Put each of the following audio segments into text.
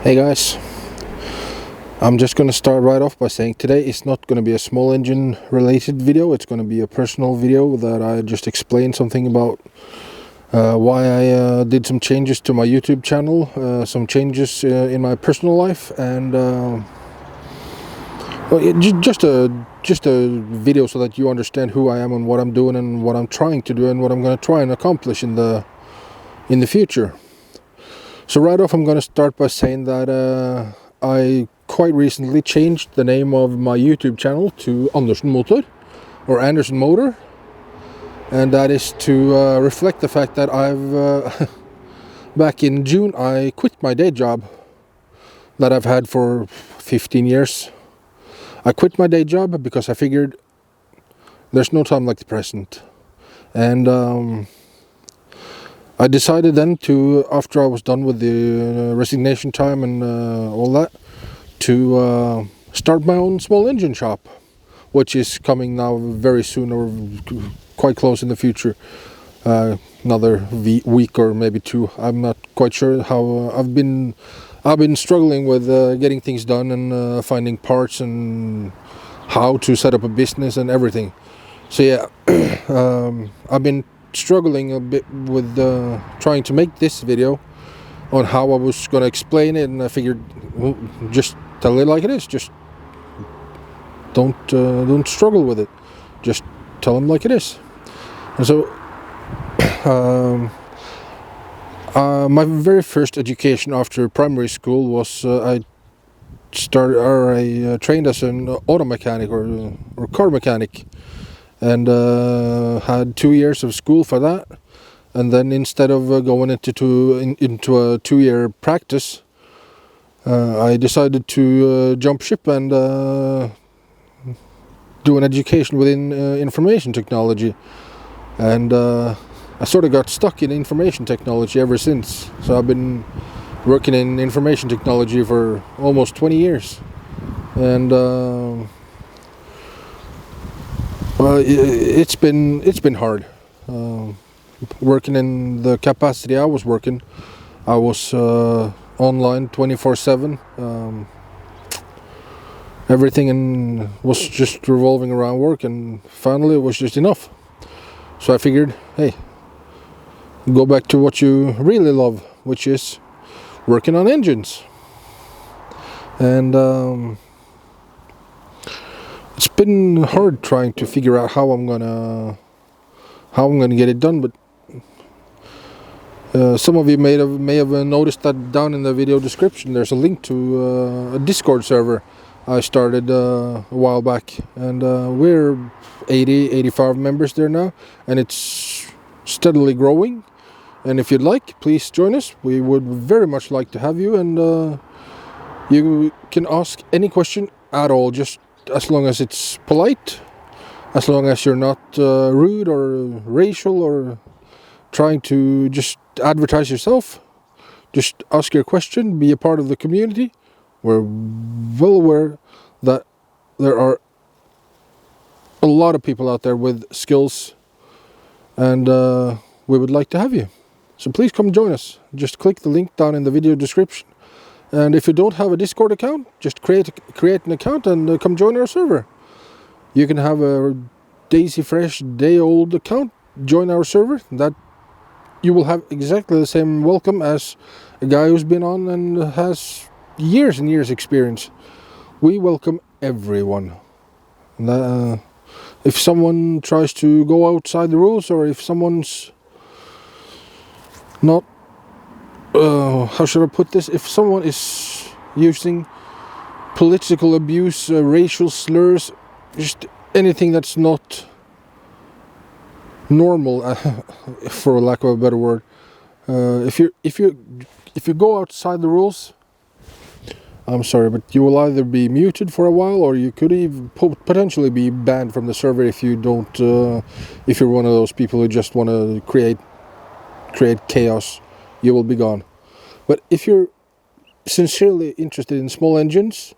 Hey guys, I'm just going to start right off by saying today is not going to be a small engine related video. It's going to be a personal video that I just explain something about why I did some changes to my YouTube channel, some changes in my personal life, and just a video so that you understand who I am and what I'm doing and what I'm trying to do and what I'm going to try and accomplish in the future. So right off, I'm going to start by saying that I quite recently changed the name of my YouTube channel to Andersen Motor, or Andersen Motor, and that is to reflect the fact that I've back in June I quit my day job that I've had for 15 years. I quit my day job because I figured there's no time like the present, and I decided then to, after I was done with the resignation time and all that, to start my own small engine shop, which is coming now very soon, or quite close in the future. Another week or maybe two. I'm not quite sure how. I've been struggling with getting things done and finding parts and how to set up a business and everything. So yeah, I've been struggling a bit with trying to make this video on how I was going to explain it, and I figured, well, just tell it like it is. Just don't struggle with it. Just tell them like it is. And so my very first education after primary school was I trained as an auto mechanic or car mechanic, and had 2 years of school for that. And then instead of going into a 2-year practice, I decided to jump ship and do an education within information technology. And I sort of got stuck in information technology ever since. So I've been working in information technology for almost 20 years. And well, it's been hard. Working in the capacity I was working, I was online 24/7. Everything was just revolving around work, and finally it was just enough. So I figured, hey, go back to what you really love, which is working on engines. And it's been hard trying to figure out how I'm gonna get it done, but some of you may have noticed that down in the video description there's a link to a Discord server I started a while back, and we're 85 members there now, and it's steadily growing. And if you'd like, please join us. We would very much like to have you, and you can ask any question at all, just as long as it's polite, as long as you're not rude or racial or trying to just advertise yourself. Just ask your question, be a part of the community. We're well aware that there are a lot of people out there with skills, and we would like to have you. So please come join us. Just click the link down in the video description. And if you don't have a Discord account, just create an account and come join our server. You can have a daisy fresh, day-old account, join our server. That you will have exactly the same welcome as a guy who's been on and has years and years experience. We welcome everyone. If someone tries to go outside the rules, or if someone's not, how should I put this? If someone is using political abuse, racial slurs, just anything that's not normal, for lack of a better word. If you go outside the rules, I'm sorry, but you will either be muted for a while, or you could even potentially be banned from the server if you don't. If you're one of those people who just want to create chaos, you will be gone. But if you're sincerely interested in small engines,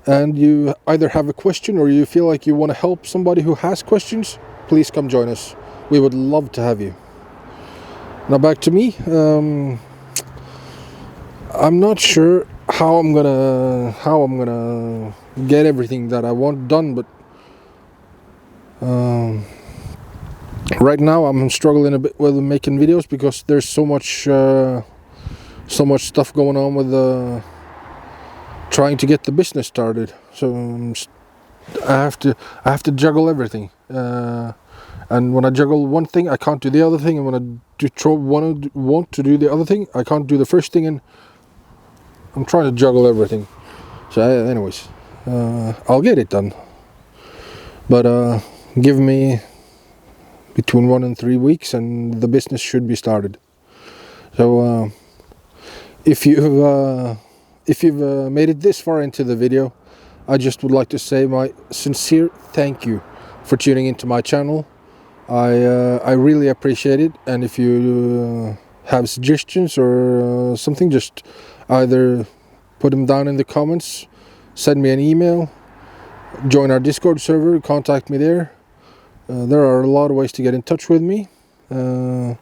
and you either have a question or you feel like you want to help somebody who has questions, please come join us. We would love to have you. Now back to me. I'm not sure how I'm gonna get everything that I want done, but right now I'm struggling a bit with making videos because there's so much stuff going on with trying to get the business started. So I have to juggle everything, and when I juggle one thing, I can't do the other thing, and when I want to do the other thing, I can't do the first thing, and I'm trying to juggle everything. So anyways, I'll get it done, but give me between 1 and 3 weeks and the business should be started. So if you've made it this far into the video, I just would like to say my sincere thank you for tuning into my channel. I really appreciate it, and if you have suggestions or something, just either put them down in the comments, send me an email, join our Discord server, contact me there. There are a lot of ways to get in touch with me. I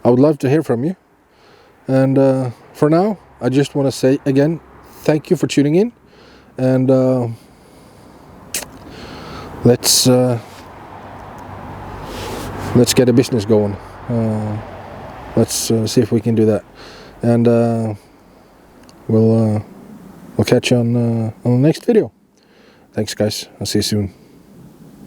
would love to hear from you. And for now, I just want to say again, thank you for tuning in, and let's get a business going. Let's see if we can do that, and we'll catch you on the next video. Thanks, guys. I'll see you soon.